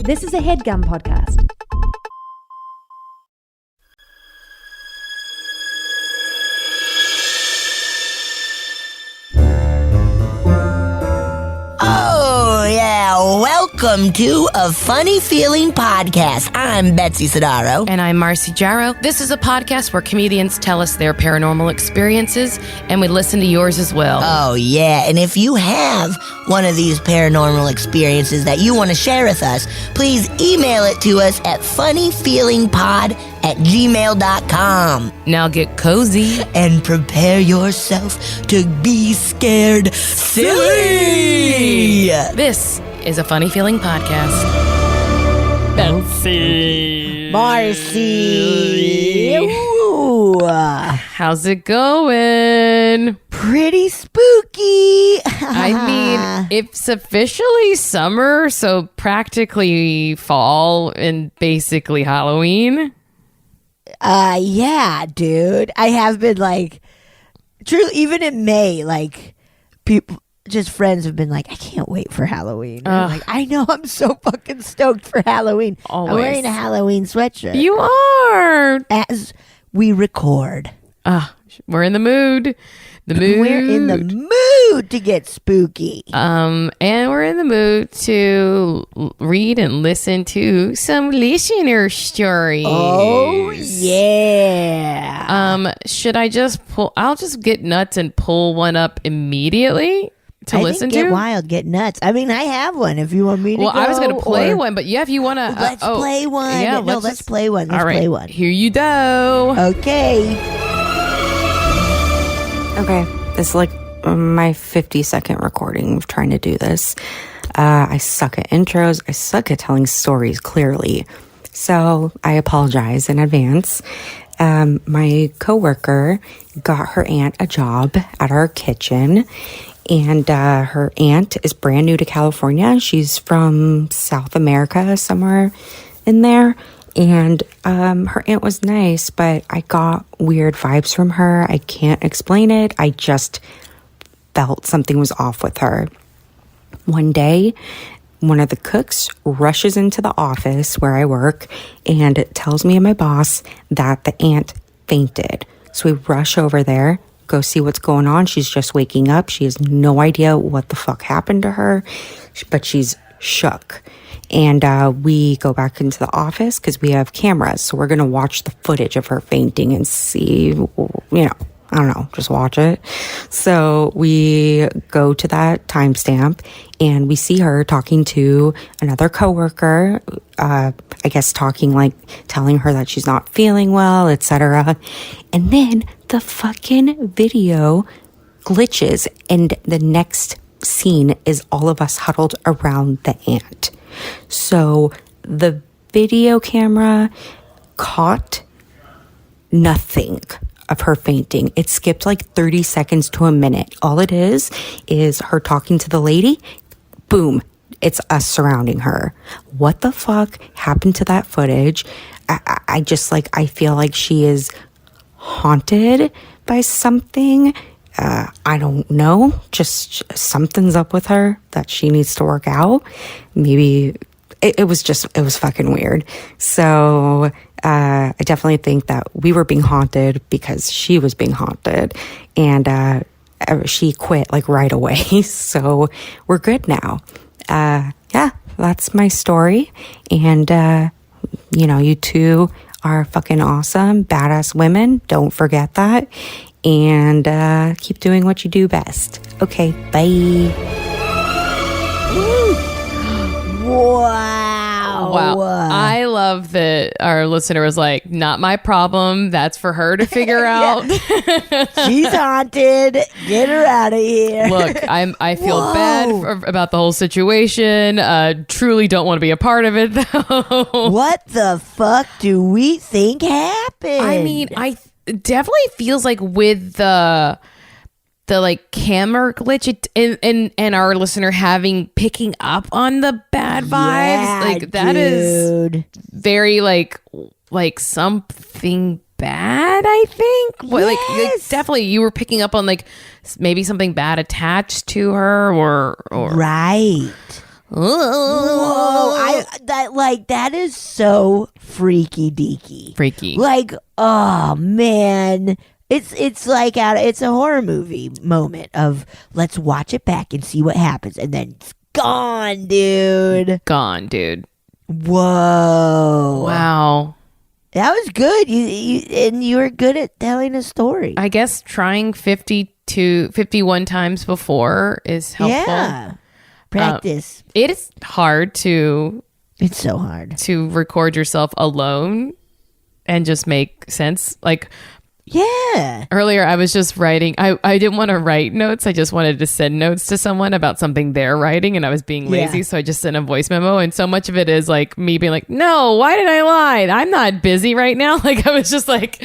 This is a HeadGum podcast. Oh, yeah. Welcome to A Funny Feeling Podcast. I'm Betsy Sidaro. And I'm Marcy Jarrow. This is a podcast where comedians tell us their paranormal experiences, and we listen to yours as well. Oh, yeah. And if you have one of these paranormal experiences that you want to share with us, please email it to us at funnyfeelingpod@gmail.com. Now get cozy. And prepare yourself to be scared silly. This is a Funny Feeling podcast. Betsy. Marcy. Ooh. How's it going? Pretty spooky. I mean, it's officially summer, so practically fall and basically Halloween. Yeah, dude. I have been true, even in May, people, just friends have been like, I can't wait for Halloween. I'm like, I know, I'm so fucking stoked for Halloween. Always. I'm wearing a Halloween sweatshirt. You are. As we record. We're in the mood. We're in the mood to get spooky. And we're in the mood to read and listen to some listener stories. Oh, yeah. Should I just pull? I'll just get nuts and pull one up immediately to listen to. Get wild, get nuts. I mean, I have one if you want me to. Well, go, I was going to play one, but yeah, if you want to. Let's play one. Yeah, let's play one. Let's all right, play one. Here you go. Okay. Okay, this is my 50-second recording of trying to do this. I suck at intros. I suck at telling stories clearly. So I apologize in advance. My coworker got her aunt a job at our kitchen. And her aunt is brand new to California. She's from South America, somewhere in there. And her aunt was nice, but I got weird vibes from her. I can't explain it. I just felt something was off with her. One day, one of the cooks rushes into the office where I work and tells me and my boss that the aunt fainted. So we rush over there, go see what's going on. She's just waking up. She has no idea what the fuck happened to her, but she's shook. And we go back into the office because we have cameras. So we're going to watch the footage of her fainting and see, I don't know, just watch it. So we go to that timestamp and we see her talking to another coworker, I guess telling her that she's not feeling well, etc. And then the fucking video glitches and the next scene is all of us huddled around the aunt. So the video camera caught nothing of her fainting. It skipped 30 seconds to a minute. All it is her talking to the lady. Boom. It's us surrounding her. What the fuck happened to that footage? I just I feel like she is haunted by something. I don't know, just something's up with her that she needs to work out. Maybe it was fucking weird. So I definitely think that we were being haunted because she was being haunted, and she quit right away. So we're good now. Yeah, that's my story. And you two are fucking awesome, badass women. Don't forget that. And keep doing what you do best. Okay, bye. Wow. I love that our listener was like, not my problem. That's for her to figure out. She's haunted. Get her out of here. Look, I feel bad about the whole situation. Truly don't want to be a part of it, though. What the fuck do we think happened? I mean, it definitely feels like with the camera glitch and our listener picking up on the bad vibes, that dude. is very like something bad, I think. Yes. Definitely you were picking up on maybe something bad attached to her or right. Whoa, that is so freaky deaky. Freaky. Like, oh man. It's like it's a horror movie moment of let's watch it back and see what happens, and then it's gone, dude. Gone, dude. Whoa. Wow. That was good. You were good at telling a story. I guess trying 51 times before is helpful. Yeah. Practice. It is hard to It's so hard. to record yourself alone and just make sense. Like Yeah. earlier, I was just writing. I didn't want to write notes. I just wanted to send notes to someone about something they're writing, and I was being lazy, Yeah. so I just sent a voice memo. And so much of it is like me being like, "No, why did I lie? I'm not busy right now." Like I was just like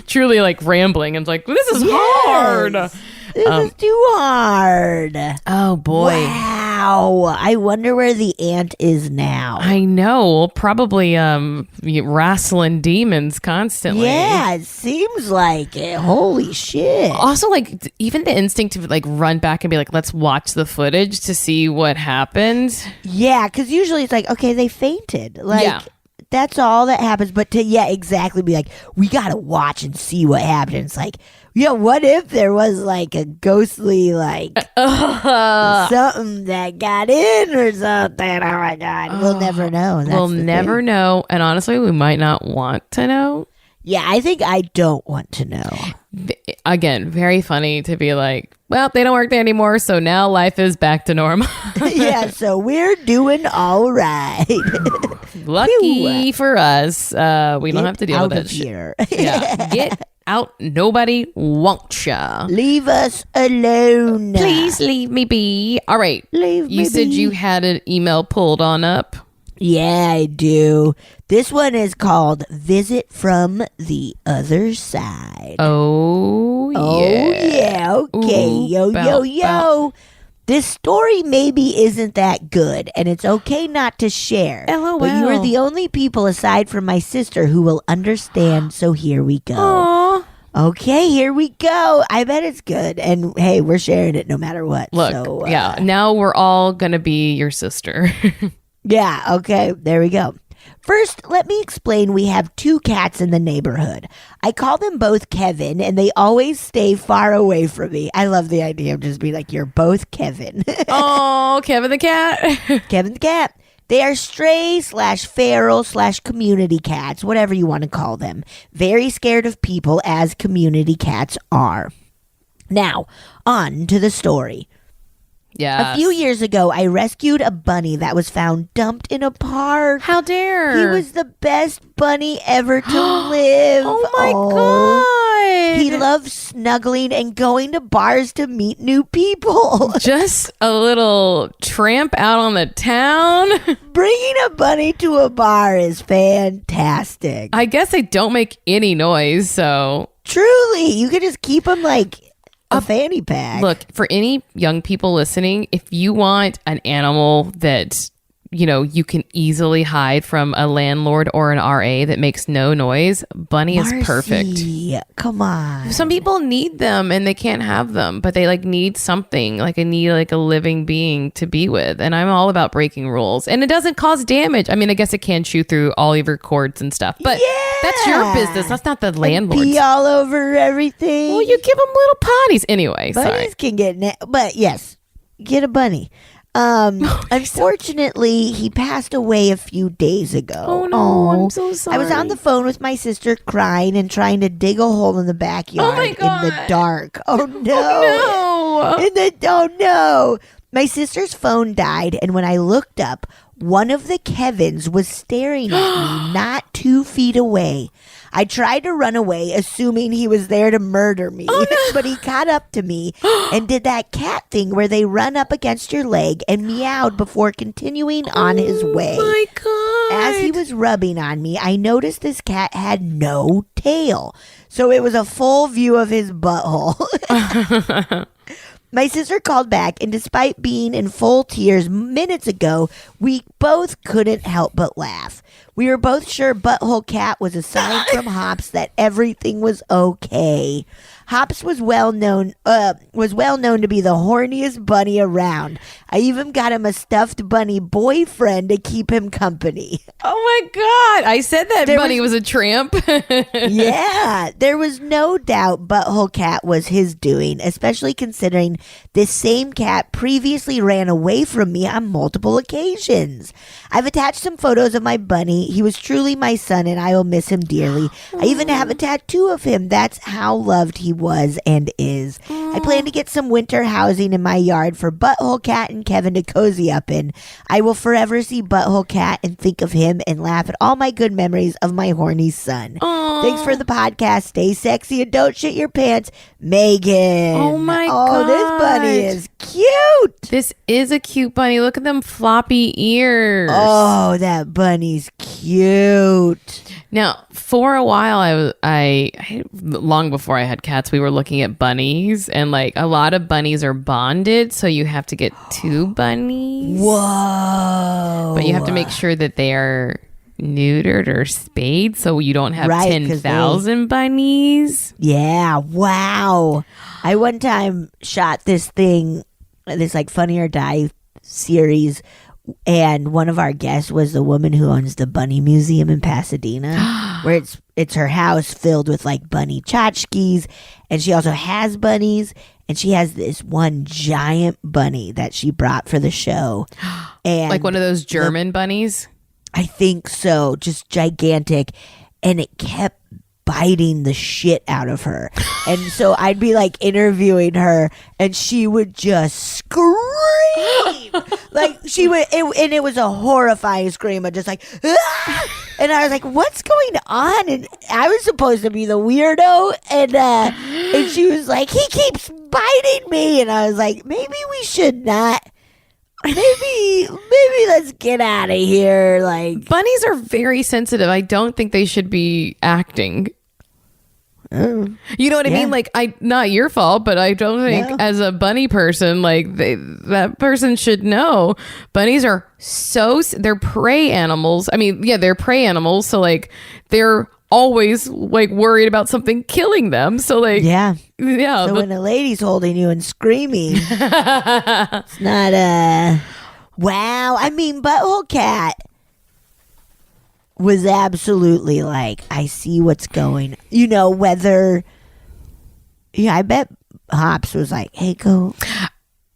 truly like rambling and like, "This is hard." This is too hard. Oh boy. Wow. I wonder where the ant is now. I know. Probably wrestling demons constantly. Yeah, it seems like it. Holy shit. Also, like even the instinct to like run back and be like, let's watch the footage to see what happened. Yeah, because usually it's like, okay, they fainted. Like, Yeah. that's all that happens. But to, exactly be like, we got to watch and see what happened. It's like, yeah, what if there was like a ghostly, like, something that got in or something? Oh my God. We'll never know. That's We'll the never thing. know. And honestly, we might not want to know. Yeah, I think I don't want to know. Again, very funny to be like, well, they don't work there anymore. So now life is back to normal. Yeah, so we're doing all right. Lucky for us. We don't have to deal with that shit. here. Yeah. Get out. Nobody wants ya. Leave us alone. Please leave me be. All right. Leave You me said be. you had an email pulled on up. Yeah, I do. This one is called Visit from the Other Side. Oh, yeah. Okay. Ooh, Yo. This story maybe isn't that good, and it's okay not to share. LOL. But you are the only people aside from my sister who will understand, so here we go. Aw. Okay, here we go. I bet it's good. And hey, we're sharing it no matter what. Look, so, now we're all going to be your sister. Yeah, okay, there we go. First, let me explain we have 2 cats in the neighborhood. I call them both Kevin, and they always stay far away from me. I love the idea of just being like, you're both Kevin. Oh, Kevin the cat. Kevin the cat. They are stray / feral / community cats, whatever you want to call them. Very scared of people, as community cats are. Now, on to the story. Yeah. A few years ago, I rescued a bunny that was found dumped in a park. How dare. He was the best bunny ever to live. Oh my God. He loves snuggling and going to bars to meet new people. Just a little tramp out on the town. Bringing a bunny to a bar is fantastic. I guess they don't make any noise, so Truly, you could just keep him like a fanny pack. look, for any young people listening, if you want an animal that, you can easily hide from a landlord or an RA that makes no noise, bunny is perfect. Marcy, come on. Some people need them and they can't have them, but they need something, like a living being to be with. And I'm all about breaking rules. And it doesn't cause damage. I mean, I guess it can chew through all of your cords and stuff, but that's your business. That's not the landlord's. Pee all over everything. Well, you give them little potties anyway. Bunnies Sorry. can get but yes, get a bunny. Unfortunately, he passed away a few days ago. Oh no, I'm so sorry. I was on the phone with my sister crying and trying to dig a hole in the backyard Oh my in God. the dark. Oh no. Oh no. Oh no. My sister's phone died, and when I looked up, one of the Kevins was staring at me not 2 feet away. I tried to run away, assuming he was there to murder me, but he caught up to me and did that cat thing where they run up against your leg and meowed before continuing on his way. Oh my God. As he was rubbing on me, I noticed this cat had no tail, so it was a full view of his butthole. My sister called back, and despite being in full tears minutes ago, we both couldn't help but laugh. We were both sure Butthole Cat was a sign from Hops that everything was okay. Hops was well known to be the horniest bunny around. I even got him a stuffed bunny boyfriend to keep him company. Oh my God. I said that bunny was a tramp. Yeah, there was no doubt Butthole Cat was his doing, especially considering this same cat previously ran away from me on multiple occasions. I've attached some photos of my bunny. He was truly my son, and I will miss him dearly. I even have a tattoo of him. That's how loved he was and is. I plan to get some winter housing in my yard for Butthole Cat and Kevin to cozy up in. I will forever see Butthole Cat and think of him and laugh at all my good memories of my horny son. Thanks for the podcast. Stay sexy and don't shit your pants, Megan. Oh my God. This bunny is cute. This is a cute bunny. Look at them floppy ears. Oh, that bunny's cute. Now, for a while, I long before I had cats, we were looking at bunnies, and like a lot of bunnies are bonded, so you have to get 2 bunnies. Whoa. But you have to make sure that they are neutered or spayed, so you don't have Right, 'cause 10,000 bunnies. Yeah, wow. I one time shot this like Funny or Die series, and one of our guests was the woman who owns the Bunny Museum in Pasadena, where it's her house filled with like bunny tchotchkes, and she also has bunnies, and she has this one giant bunny that she brought for the show. And Like one of those German bunnies? I think so, just gigantic, and it kept biting the shit out of her. And so I'd be like interviewing her, and she would just scream. Like she would, and it was a horrifying scream of just like, "Ah!" And I was like, what's going on? And I was supposed to be the weirdo, and she was like, he keeps biting me, and I was like, maybe we should not. Maybe let's get out of here. Like, Bunnies are very sensitive. I don't think they should be acting. You know what I mean? Like, not your fault, but I don't think as a bunny person, like that person should know. Bunnies are they're prey animals. I mean, yeah, they're prey animals. So like they're always like worried about something killing them. So like, yeah. So when a lady's holding you and screaming, it's not wow. I mean, Butthole Cat was absolutely like, I see what's going, whether, I bet Hops was like, hey,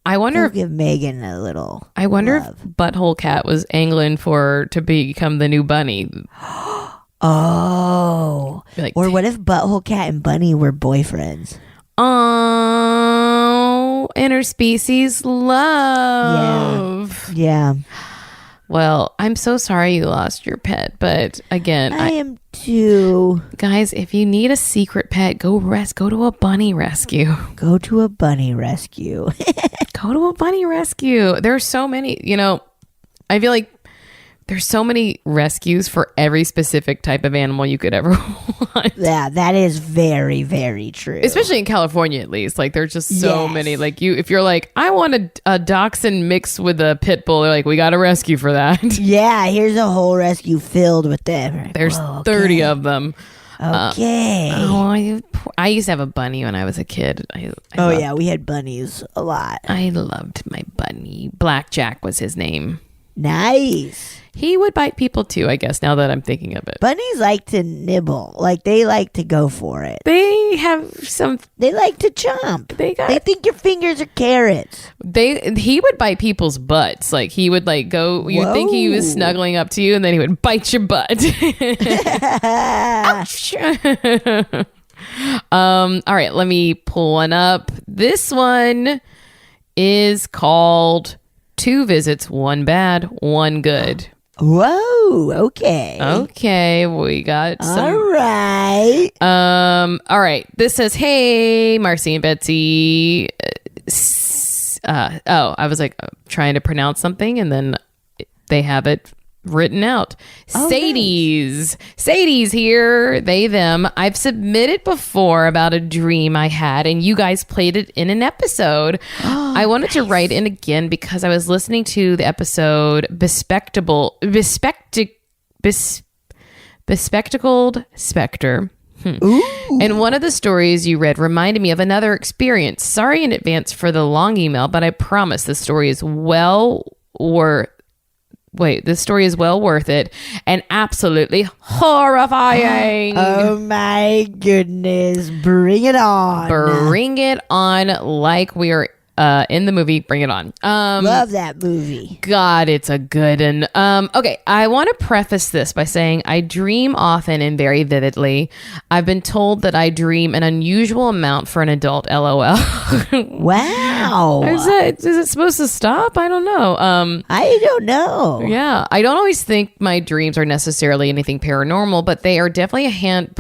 I wonder if give Megan a little I wonder love. if Butthole Cat was angling to become the new bunny. Oh, Like, or what if Butthole Cat and Bunny were boyfriends? Oh, interspecies love. Yeah. Well, I'm so sorry you lost your pet, but again, I am too. Guys, if you need a secret pet, go to a bunny rescue. Go to a bunny rescue. Go to a bunny rescue. There are so many, I feel like there's so many rescues for every specific type of animal you could ever want. Yeah, that is very, very true. Especially in California, at least. Like, there's just so Yes. many. Like, if you're like, I want a dachshund mixed with a pit bull, they're like, we got a rescue for that. Yeah, here's a whole rescue filled with them. There's Whoa, 30 of them. Okay. I used to have a bunny when I was a kid. Yeah, we had bunnies a lot. I loved my bunny. Blackjack was his name. Nice. He would bite people too, I guess, now that I'm thinking of it. Bunnies like to nibble. Like, they like to go for it. They have some. They like to chomp. They think your fingers are carrots. He would bite people's butts. Like, he would like go. You'd think he was snuggling up to you, and then he would bite your butt. Ouch. All right, let me pull one up. This one is called 2 Visits, 1 Bad, 1 Good. Whoa, okay. Okay, we got some. All right. All right. This says, "Hey, Marcy and Betsy." I was like trying to pronounce something, and then they have it written out. Cedes. Cedes here. They, them. I've submitted before about a dream I had, and you guys played it in an episode. I wanted to write in again because I was listening to the episode Bespectacled specter. And one of the stories you read reminded me of another experience. Sorry in advance for the long email, but I promise this story is well worth it and absolutely horrifying. Oh my goodness. Bring it on. Bring it on like we are in the movie. Bring it on. Love that movie. God, it's a good one. Okay, I want to preface this by saying I dream often and very vividly. I've been told that I dream an unusual amount for an adult. LOL. Wow. Is it supposed to stop? I don't know. I don't know. Yeah, I don't always think my dreams are necessarily anything paranormal, but they are definitely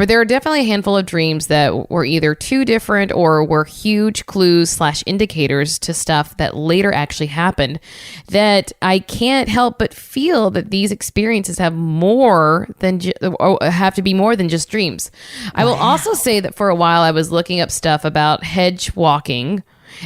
there are definitely a handful of dreams that were either too different or were huge clues / indicators to stuff that later actually happened, that I can't help but feel that these experiences have have to be more than just dreams. I will also say that for a while I was looking up stuff about hedge walking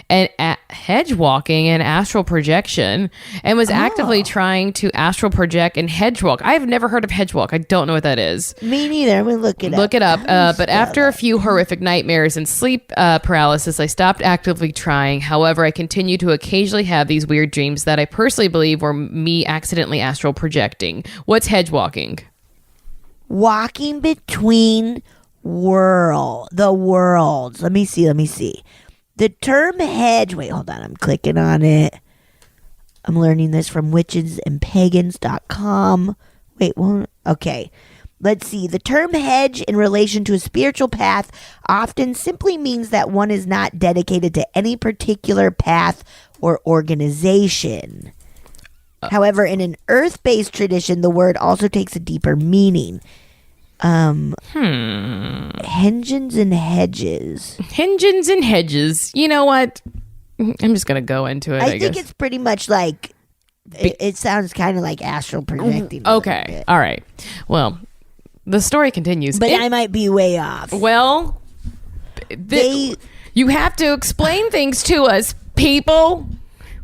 and astral projection, and was actively trying to astral project and hedge walk. I've never heard of hedge walk. I don't know what that is. Me neither. I'm gonna look it up. But after a few horrific nightmares and sleep paralysis, I stopped actively trying. However, I continue to occasionally have these weird dreams that I personally believe were me accidentally astral projecting. What's hedge walking? Walking between the worlds. Let me see. The term hedge, wait, hold on, I'm clicking on it. I'm learning this from witchesandpagans.com. Wait, okay. Let's see. The term hedge in relation to a spiritual path often simply means that one is not dedicated to any particular path or organization. However, in an earth-based tradition, the word also takes a deeper meaning. Hengens and hedges. Hengens and hedges. You know what? I'm just going to go into it, I guess. Think it's pretty much like, it sounds kind of like astral projecting. Okay. All right. Well, the story continues. But I might be way off. Well, you have to explain things to us, people.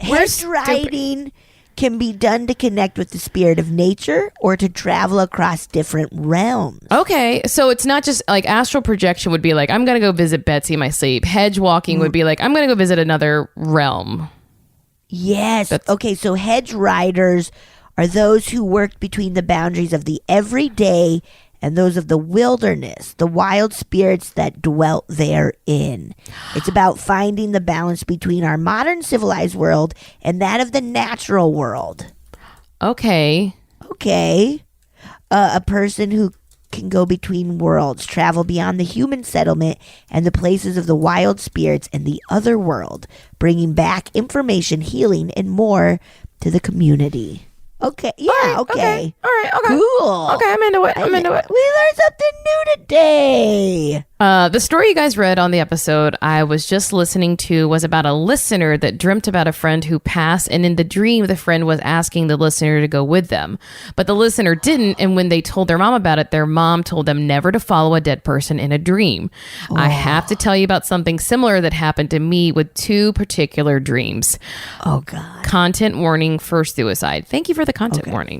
Hedge riding can be done to connect with the spirit of nature or to travel across different realms. Okay, so it's not just like astral projection would be like, I'm going to go visit Betsy in my sleep. Hedge walking would be like, I'm going to go visit another realm. Yes. Okay, so hedge riders are those who work between the boundaries of the everyday and those of the wilderness, the wild spirits that dwelt therein. It's about finding the balance between our modern civilized world and that of the natural world. Okay. A person who can go between worlds, travel beyond the human settlement and the places of the wild spirits and the other world, bringing back information, healing, and more to the community. Okay. Yeah. All right, okay. All right. Okay. Cool. Okay. I'm into it. We learned something new today. The story you guys read on the episode I was just listening to was about a listener that dreamt about a friend who passed, and in the dream, the friend was asking the listener to go with them. But the listener didn't, and when they told their mom about it, their mom told them never to follow a dead person in a dream. I have to tell you about something similar that happened to me with two particular dreams. Oh, God. Content warning for suicide. Thank you for the content warning.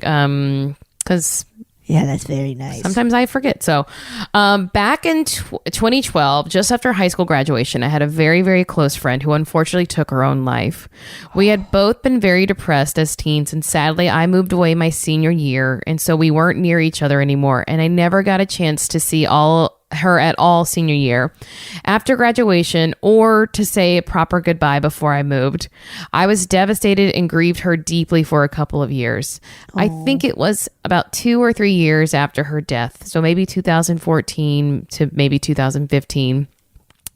Because... yeah, that's very nice. Sometimes I forget. So back in 2012, just after high school graduation, I had a very, very close friend who unfortunately took her own life. We had both been very depressed as teens, and sadly, I moved away my senior year, and so we weren't near each other anymore, and I never got a chance to see her at all senior year. After graduation, or to say a proper goodbye before I moved, I was devastated and grieved her deeply for a couple of years. I think it was about 2 or 3 years after her death, so maybe 2014 to maybe 2015,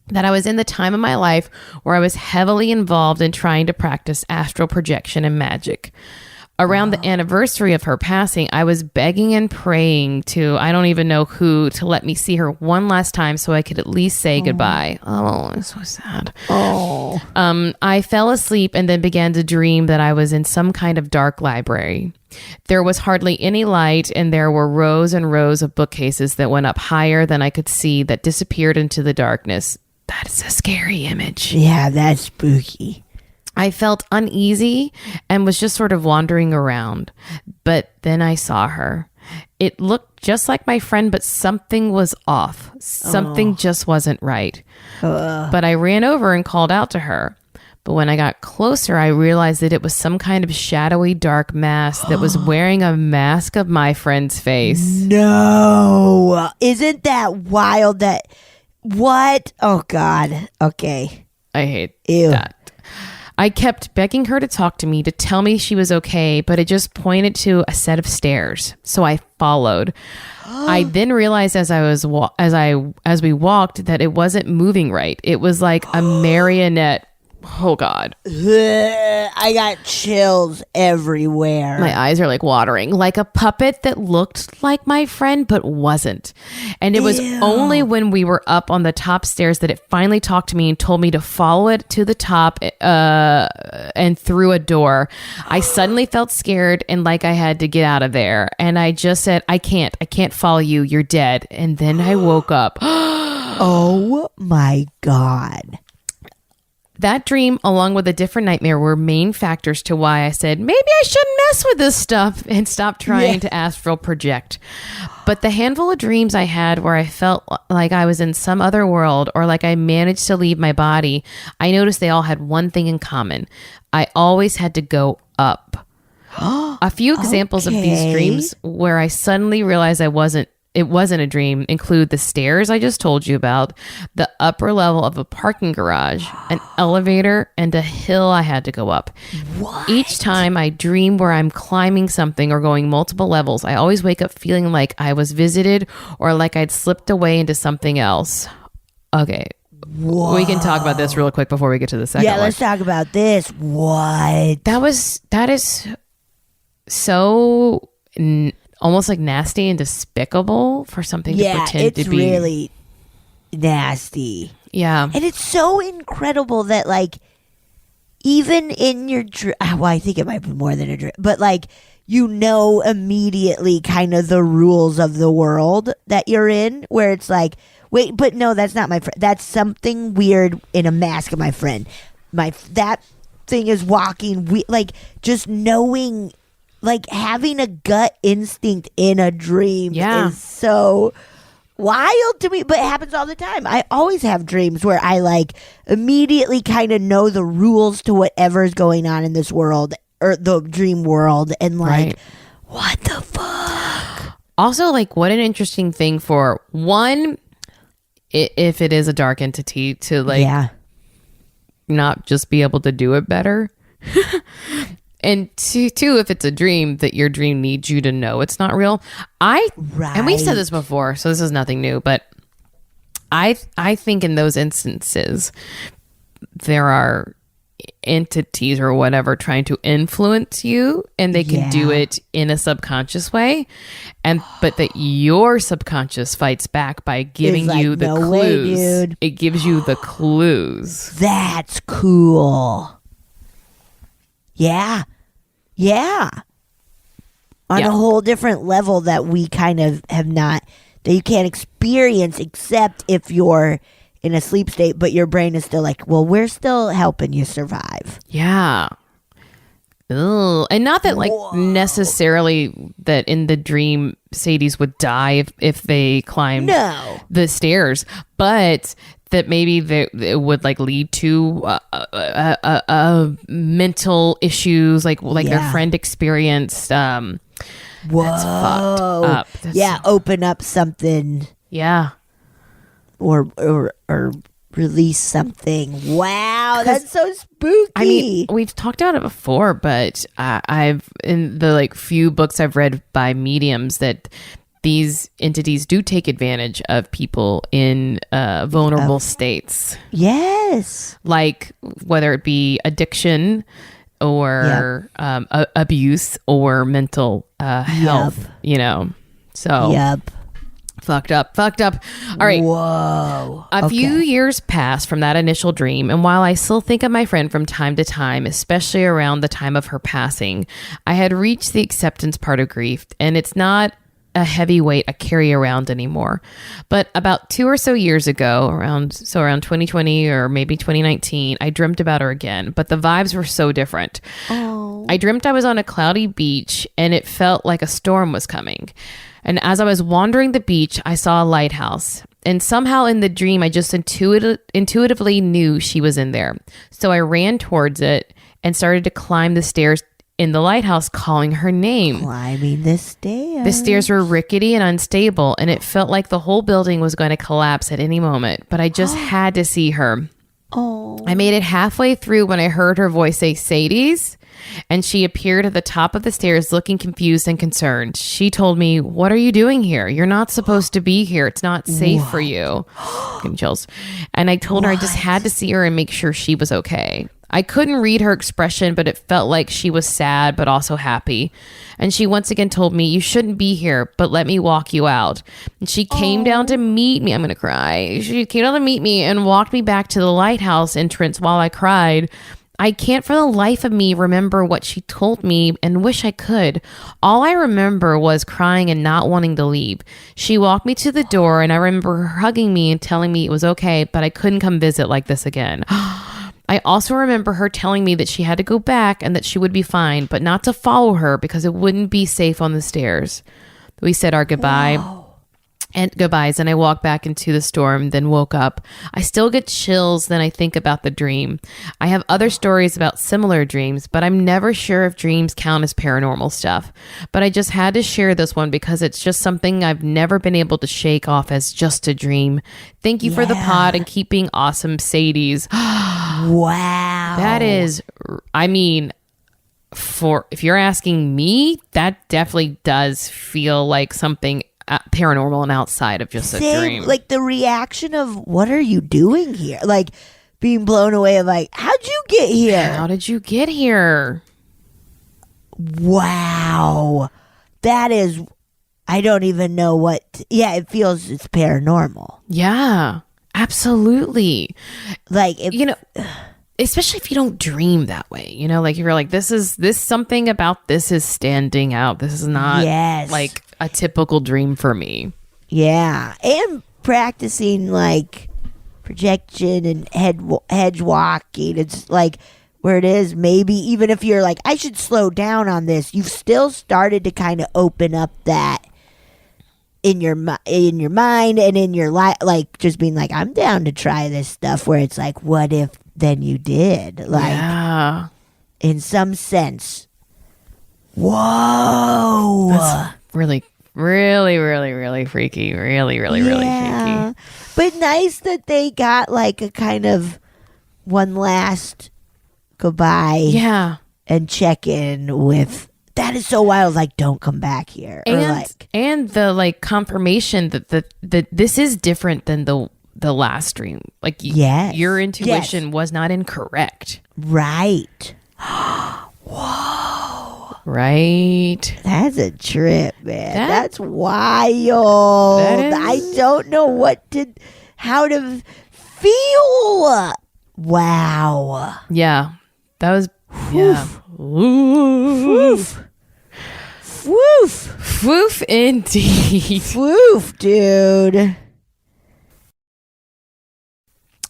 that I was in the time of my life where I was heavily involved in trying to practice astral projection and magic. Around the anniversary of her passing, I was begging and praying to, I don't even know who, to let me see her one last time so I could at least say goodbye. Oh, it's so sad. I fell asleep and then began to dream that I was in some kind of dark library. There was hardly any light, and there were rows and rows of bookcases that went up higher than I could see that disappeared into the darkness. That is a scary image. Yeah, that's spooky. I felt uneasy and was just sort of wandering around. But then I saw her. It looked just like my friend, but something was off. Something just wasn't right. But I ran over and called out to her. But when I got closer, I realized that it was some kind of shadowy, dark mass that was wearing a mask of my friend's face. No. Isn't that wild? What? Oh, God. Okay. I hate Ew. that. I kept begging her to talk to me, to tell me she was okay, but it just pointed to a set of stairs. So I followed. I then realized as we walked that it wasn't moving right. It was like a marionette. Oh God. I got chills everywhere. My eyes are like watering, like a puppet that looked like my friend but wasn't. And it was only when we were up on the top stairs that it finally talked to me and told me to follow it to the top and through a door. I suddenly felt scared and like I had to get out of there. And I just said, I can't follow you. You're dead. And then I woke up. Oh my God. That dream, along with a different nightmare, were main factors to why I said, maybe I shouldn't mess with this stuff and stop trying to astral project. But the handful of dreams I had where I felt like I was in some other world or like I managed to leave my body, I noticed they all had one thing in common. I always had to go up. A few examples of these dreams where I suddenly realized it wasn't a dream include the stairs I just told you about, the upper level of a parking garage, an elevator, and a hill I had to go up. What? Each time I dream where I'm climbing something or going multiple levels, I always wake up feeling like I was visited or like I'd slipped away into something else. Okay. Whoa. We can talk about this real quick before we get to the second one. Yeah, let's talk about this. What? That is so almost like nasty and despicable for something to pretend to be. Yeah, it's really nasty. Yeah. And it's so incredible that, like, even in your dream, well, I think it might be more than a dream, but, like, you know immediately kind of the rules of the world that you're in, where it's like, wait, but no, that's not my friend. That's something weird in a mask of my friend. That thing is walking, like, just knowing... Like, having a gut instinct in a dream is so wild to me, but it happens all the time. I always have dreams where I, like, immediately kind of know the rules to whatever's going on in this world, or the dream world, and, like, what the fuck? Also, like, what an interesting thing for, one, if it is a dark entity, to, like, not just be able to do it better. And two, if it's a dream, that your dream needs you to know it's not real. And we've said this before, so this is nothing new, but I think in those instances, there are entities or whatever trying to influence you, and they can do it in a subconscious way, but that your subconscious fights back by giving you the clues. Way, dude. It gives you the clues. That's cool. Yeah. On a whole different level that we kind of have not, that you can't experience except if you're in a sleep state, but your brain is still like, well, we're still helping you survive. Yeah. Ugh. And not that, like, necessarily that in the dream Cedes would die if they climbed the stairs, but that maybe it would, like, lead to mental issues like their friend experienced. Whoa. That's fucked up. Open up something. Yeah. Or release something. Wow, that's so spooky. I mean, we've talked about it before, but I've, in the, like, few books I've read by mediums, that these entities do take advantage of people in vulnerable states. Yes. Like, whether it be addiction or abuse or mental health, you know. So fucked up. All right. Whoa. A few years passed from that initial dream, and while I still think of my friend from time to time, especially around the time of her passing, I had reached the acceptance part of grief, and it's not a heavy weight I carry around anymore. But about 2 or so years ago, around 2020 or maybe 2019, I dreamt about her again, but the vibes were so different. Oh. I dreamt I was on a cloudy beach and it felt like a storm was coming. And as I was wandering the beach, I saw a lighthouse. And somehow in the dream, I just intuitively knew she was in there. So I ran towards it and started to climb the stairs in the lighthouse, calling her name. Climbing the stairs. The stairs were rickety and unstable, and it felt like the whole building was going to collapse at any moment. But I just had to see her. Oh. I made it halfway through when I heard her voice say, Cedes. And she appeared at the top of the stairs looking confused and concerned. She told me, what are you doing here? You're not supposed to be here. It's not safe for you. Getting chills. And I told her I just had to see her and make sure she was okay. I couldn't read her expression, but it felt like she was sad, but also happy. And she once again told me, you shouldn't be here, but let me walk you out. And she came down to meet me. I'm going to cry. She came down to meet me and walked me back to the lighthouse entrance while I cried. I can't for the life of me remember what she told me and wish I could. All I remember was crying and not wanting to leave. She walked me to the door and I remember her hugging me and telling me it was okay, but I couldn't come visit like this again. I also remember her telling me that she had to go back and that she would be fine, but not to follow her because it wouldn't be safe on the stairs. We said our goodbyes, and I walked back into the storm, then woke up. I still get chills when I think about the dream. I have other stories about similar dreams, but I'm never sure if dreams count as paranormal stuff. But I just had to share this one because it's just something I've never been able to shake off as just a dream. Thank you for the pod and keeping awesome, Cedes. Wow. That is, I mean, if you're asking me, that definitely does feel like something paranormal and outside of just a dream. Like the reaction of, what are you doing here? Like being blown away of like, how'd you get here? How did you get here? Wow. That is, I don't even know what, it feels it's paranormal. Yeah, absolutely. Like, especially if you don't dream that way, like you're like, this something about this is standing out. This is not like a typical dream for me. Yeah. And practicing like projection and hedge walking. It's like where it is, maybe even if you're like, I should slow down on this, you've still started to kind of open up that in your mind and in your life, like just being like, I'm down to try this stuff, where it's like, what if then you did? Like, in some sense. Whoa. That's really, really, really, really freaky. Really, really, really freaky. But nice that they got like a kind of one last goodbye. Yeah. And check in with, that is so wild. Like, don't come back here. And the like confirmation that this is different than the last dream. Like, your intuition was not incorrect. Right. Whoa. Right. That's a trip, man. That's wild. I don't know how to feel. Wow. Yeah. That was, Woof. Woof. Woof indeed. Woof, dude.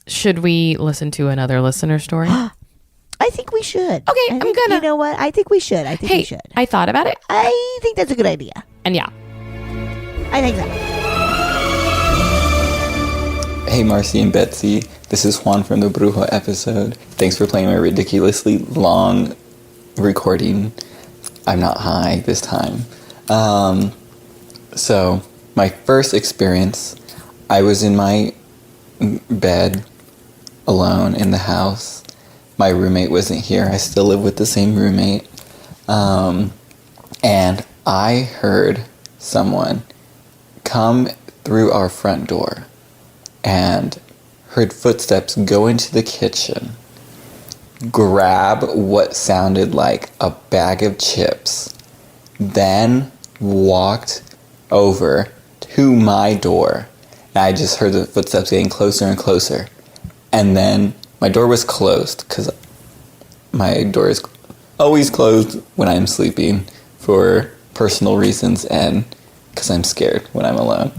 Should we listen to another listener story? I think we should. Okay, I'm gonna. You know what? I think we should. We should. I thought about it. I think that's a good idea. And yeah. I think so. Hey, Marcy and Betsy. This is Juan from the Brujo episode. Thanks for playing my ridiculously long recording. I'm not high this time. So, my first experience, I was in my bed alone in the house. My roommate wasn't here. I still live with the same roommate. And I heard someone come through our front door and heard footsteps go into the kitchen, grab what sounded like a bag of chips, then walked over to my door. And I just heard the footsteps getting closer and closer. And then my door was closed, because my door is always closed when I'm sleeping for personal reasons, and because I'm scared when I'm alone.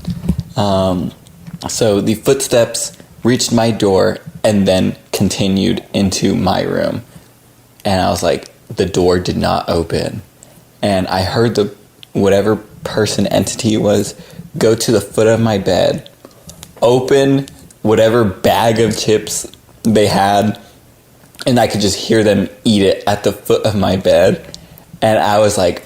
So the footsteps reached my door and then continued into my room. And I was like, the door did not open. And I heard the whatever person entity it was go to the foot of my bed, open whatever bag of chips they had, and I could just hear them eat it at the foot of my bed. And I was like,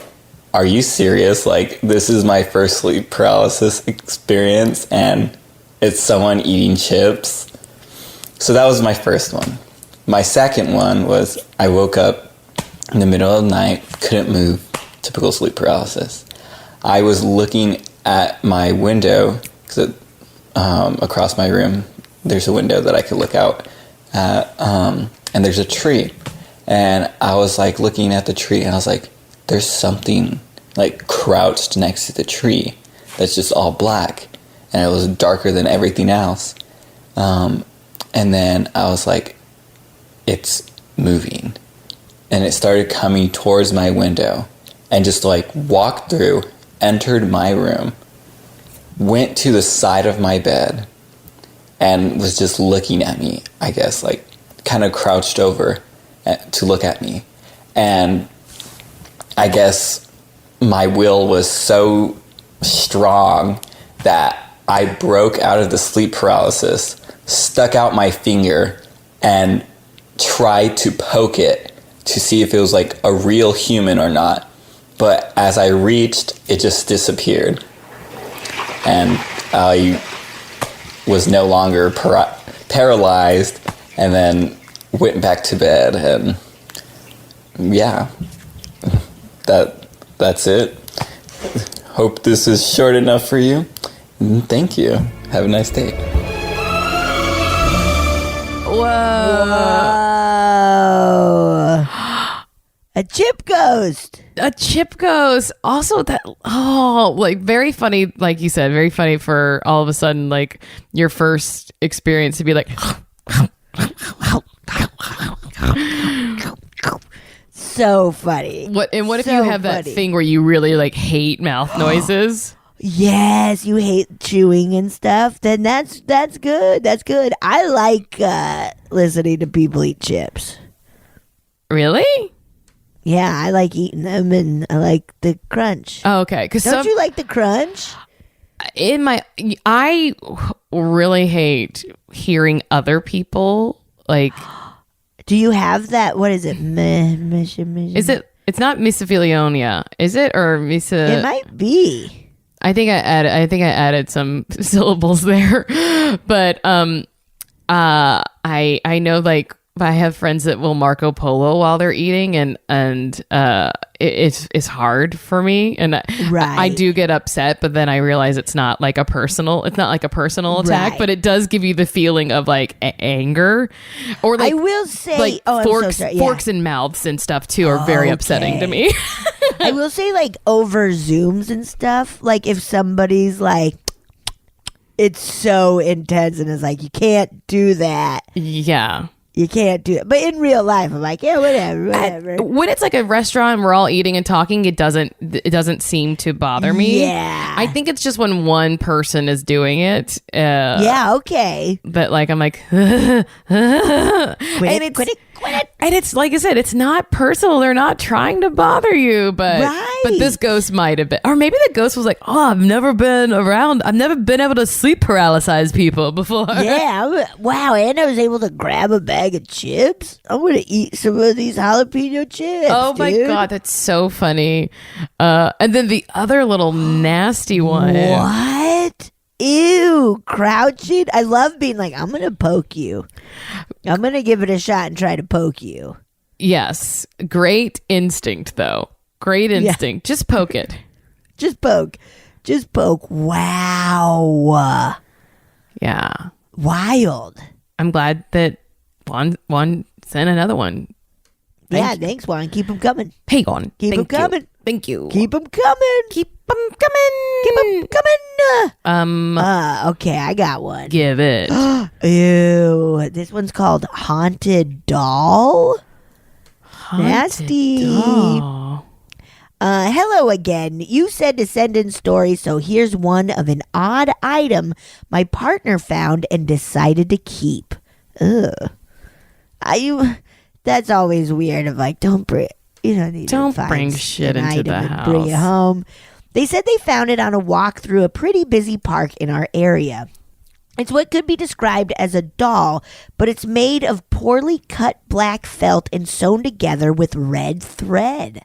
are you serious? Like, this is my first sleep paralysis experience, and it's someone eating chips. So that was my first one. My second one was I woke up in the middle of the night, couldn't move, typical sleep paralysis. I was looking at my window, because across my room, there's a window that I could look out at, and there's a tree. And I was like looking at the tree, and I was like, there's something like crouched next to the tree that's just all black, and it was darker than everything else. And then I was like, it's moving, and it started coming towards my window, and just like walked through, entered my room, went to the side of my bed, and was just looking at me, I guess, like kind of crouched over to look at me. And I guess my will was so strong that I broke out of the sleep paralysis, stuck out my finger, and tried to poke it to see if it was like a real human or not. But as I reached, it just disappeared. And I was no longer paralyzed, and then went back to bed. And yeah, that's it. Hope this is short enough for you. Thank you. Have a nice day. Whoa. A chip ghost. A chip ghost. Also, that, like very funny, like you said, very funny for all of a sudden, like your first experience to be like, so funny. what if So you have that funny. thing where you really like hate mouth noises? Yes, you hate chewing and stuff. Then that's good. That's good. I like listening to people eat chips. Really? Yeah, I like eating them, and I like the crunch. Oh, okay. Because Don't you like the crunch? I really hate hearing other people like. Do you have that? What is it? Is it? It's not misophilia, is it? Or It might be. I think I added some syllables there, but I know, like, I have friends that will Marco Polo while they're eating, and it's hard for me, and Right. I do get upset, but then I realize it's not like a personal attack, Right. but it does give you the feeling of like anger, or like I will say, like I'm forks, so sorry. Yeah. forks in mouths and stuff too are very upsetting to me. I will say, like, over Zooms and stuff, like if somebody's like, it's so intense and it's like, you can't do that. Yeah. You can't do it. But in real life, I'm like, yeah, whatever. When it's like a restaurant and we're all eating and talking, it doesn't seem to bother me. Yeah. I think it's just when one person is doing it. Yeah, okay. But like, I'm like, Quit it. and it's like I said, it's not personal. They're not trying to bother you, but Right. this ghost might have been, or maybe the ghost was like, oh, I've never been able to sleep paralyze people before. Yeah. Wow, and I was able to grab a bag of chips. I'm going to eat some of these jalapeno chips. Oh my dude. God, that's so funny. And then the other little nasty one. What? Ew, crouching. I love being like, I'm going to poke you. I'm going to give it a shot and try to poke you. Yes. Great instinct, though. Great instinct. Just poke it. Just poke. Just poke. Wow. Yeah. Wild. I'm glad that Juan sent another one. Yeah, thanks, Juan. Keep them coming. Hey, Juan. Keep 'em Thank you. coming. Thank you. Keep them coming. Keep them coming. Keep them coming. Um, Okay, I got one. give it. Ew. This one's called Haunted Doll. Nasty. Oh. Hello again. You said to send in stories, so here's one of an odd item my partner found and decided to keep. Ugh. That's always weird. Of like, don't bring shit into the house. Bring it home. They said they found it on a walk through a pretty busy park in our area. It's what could be described as a doll, but it's made of poorly cut black felt and sewn together with red thread.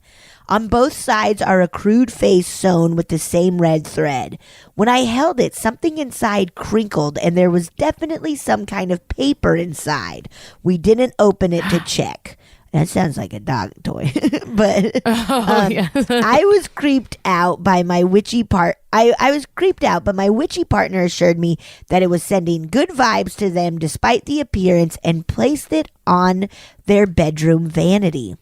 On both sides are a crude face sewn with the same red thread. When I held it, something inside crinkled, and there was definitely some kind of paper inside. We didn't open it to check. That sounds like a dog toy. But I was creeped out by my witchy I was creeped out, but my witchy partner assured me that it was sending good vibes to them despite the appearance and placed it on their bedroom vanity.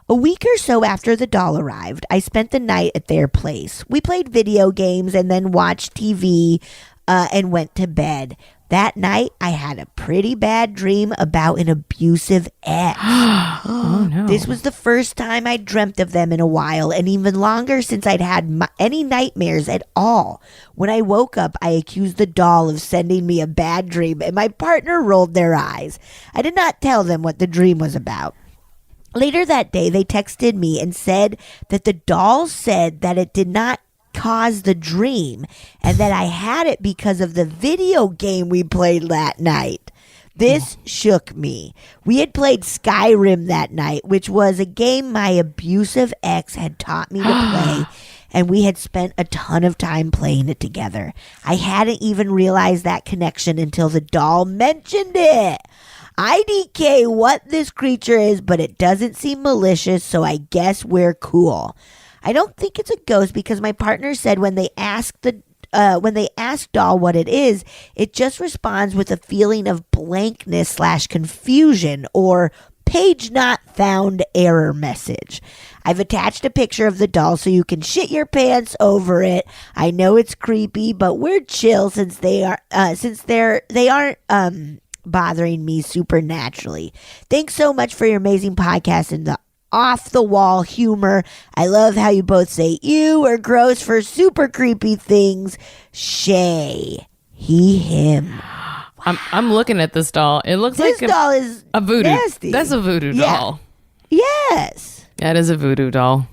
A week or so after the doll arrived, I spent the night at their place. We played video games and then watched TV and went to bed. That night, I had a pretty bad dream about an abusive ex. Oh, no. This was the first time I'd dreamt of them in a while, and even longer since I'd had any nightmares at all. When I woke up, I accused the doll of sending me a bad dream, and my partner rolled their eyes. I did not tell them what the dream was about. Later that day, they texted me and said that the doll said that it did not cause the dream and that I had it because of the video game we played that night. This shook me. We had played Skyrim that night, which was a game my abusive ex had taught me to play, and we had spent a ton of time playing it together. I hadn't even realized that connection until the doll mentioned it. IDK what this creature is, but it doesn't seem malicious, so I guess we're cool. I don't think it's a ghost because my partner said when they ask doll what it is, it just responds with a feeling of blankness / confusion or page not found error message. I've attached a picture of the doll so you can shit your pants over it. I know it's creepy, but we're chill since they aren't bothering me supernaturally. Thanks so much for your amazing podcast and the off-the-wall humor. I love how you both say ew or gross for super creepy things. Shea. He, him. I'm looking at this doll. It looks this like doll is a voodoo. Nasty. That's a voodoo doll. Yes. That is a voodoo doll.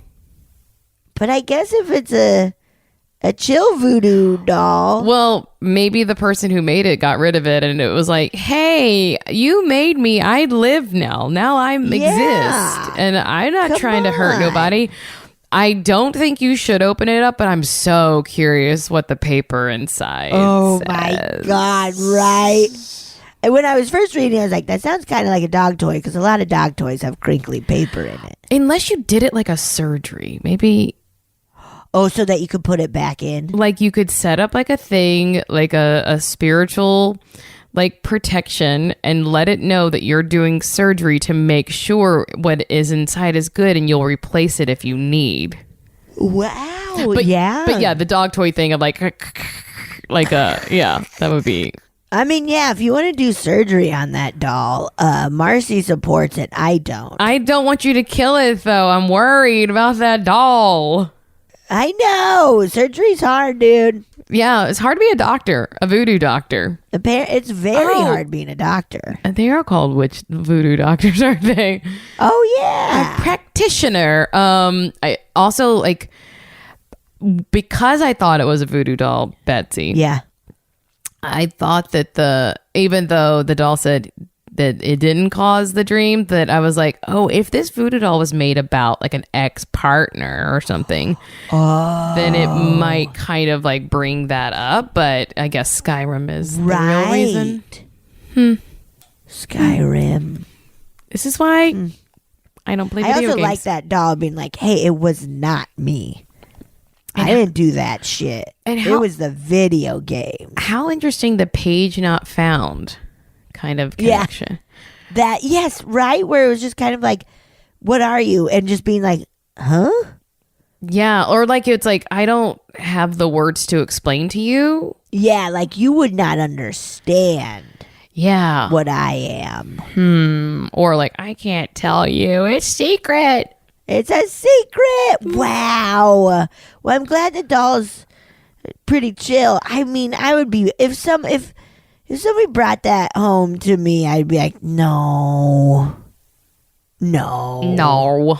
But I guess if it's a chill voodoo doll. Well, maybe the person who made it got rid of it and it was like, hey, you made me. I live now. Now I exist. And I'm not trying to hurt nobody. I don't think you should open it up, but I'm so curious what the paper inside says. My God, right? And when I was first reading, I was like, that sounds kind of like a dog toy because a lot of dog toys have crinkly paper in it. Unless you did it like a surgery. Maybe... Oh, so that you could put it back in? Like you could set up like a thing, like a spiritual like protection and let it know that you're doing surgery to make sure what is inside is good and you'll replace it if you need. Wow. But yeah, the dog toy thing of that would be... I mean, yeah, if you want to do surgery on that doll, Marcy supports it. I don't. I don't want you to kill it, though. I'm worried about that doll. I know. Surgery's hard, dude. Yeah, it's hard to be a doctor, a voodoo doctor. It's very hard being a doctor. They are called voodoo doctors, aren't they? Oh, yeah. A practitioner. I also, because I thought it was a voodoo doll, Betsy. Yeah. I thought that even though the doll said that it didn't cause the dream, that I was like, oh, if this voodoo doll was made about like an ex-partner or something, then it might kind of like bring that up. But I guess Skyrim is the real reason. Skyrim. This is why I don't play video games. I also like that doll being like, hey, it was not me. I didn't do that shit. And it was the video game. How interesting the page not found kind of connection. Yeah. Yes, right? Where it was just kind of like, what are you? And just being like, huh? Yeah, or like it's like, I don't have the words to explain to you. Yeah, like you would not understand. Yeah. What I am. Or like, I can't tell you. It's secret. It's a secret. Wow. Well, I'm glad the doll's pretty chill. I mean, I would be if somebody brought that home to me, I'd be like, no. No.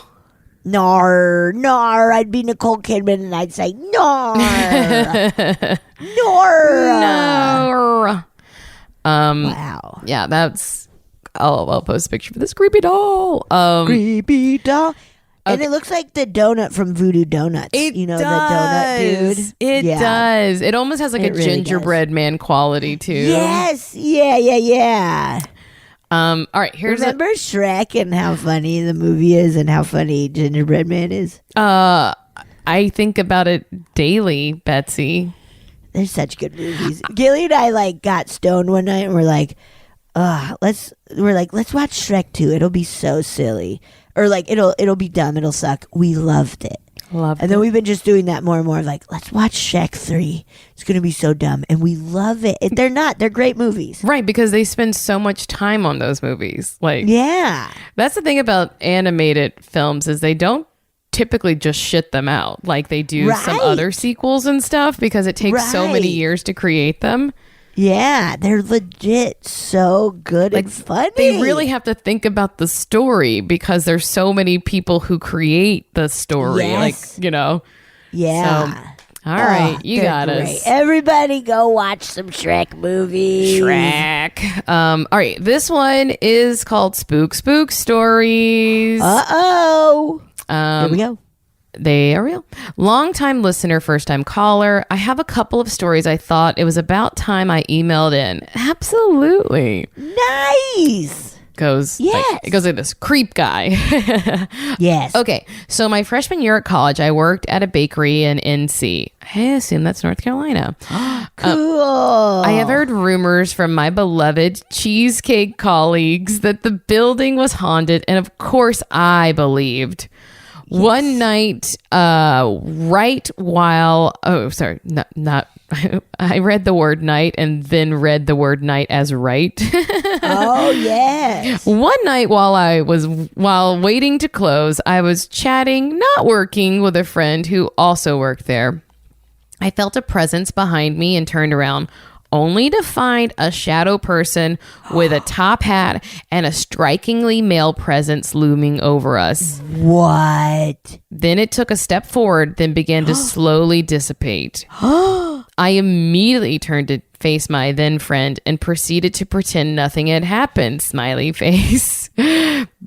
Nar. I'd be Nicole Kidman and I'd say, nar. No. Wow. Yeah, that's. I'll post a picture of this creepy doll. Creepy doll. And it looks like the donut from Voodoo Donuts. It the does. donut dude. It does. It almost has like It a really gingerbread man quality too. Yes. Yeah. All right. Here's Remember Shrek and how funny the movie is and how funny Gingerbread Man is? I think about it daily, Betsy. They're such good movies. Gilly and I got stoned one night and we're like, let's watch Shrek 2. It'll be so silly. Or it'll be dumb. It'll suck. We loved it. And then we've been just doing that more and more. Let's watch Shrek 3. It's going to be so dumb. And we love it. They're great movies. Right, because they spend so much time on those movies. Yeah. That's the thing about animated films is they don't typically just shit them out like they do some other sequels and stuff because it takes so many years to create them. Yeah, they're legit so good and funny. They really have to think about the story because there's so many people who create the story. Yes. Yeah. So, all right, you got us. Everybody go watch some Shrek movies. Shrek. All right, this one is called Spook Stories. Uh-oh. Here we go. They are real. Long-time listener, first-time caller. I have a couple of stories I thought it was about time I emailed in. Absolutely. Nice. It goes like this. Creep guy. Yes. Okay, so my freshman year at college, I worked at a bakery in NC. I assume that's North Carolina. Cool. I have heard rumors from my beloved cheesecake colleagues that the building was haunted, and of course I believed. Yes. One night, right while, I read the word night and then read the word night as right. Oh, yes. One night while waiting to close, I was chatting, not working, with a friend who also worked there. I felt a presence behind me and turned around, only to find a shadow person with a top hat and a strikingly male presence looming over us. What? Then it took a step forward, then began to slowly dissipate. I immediately turned to face my then friend and proceeded to pretend nothing had happened. Smiley face.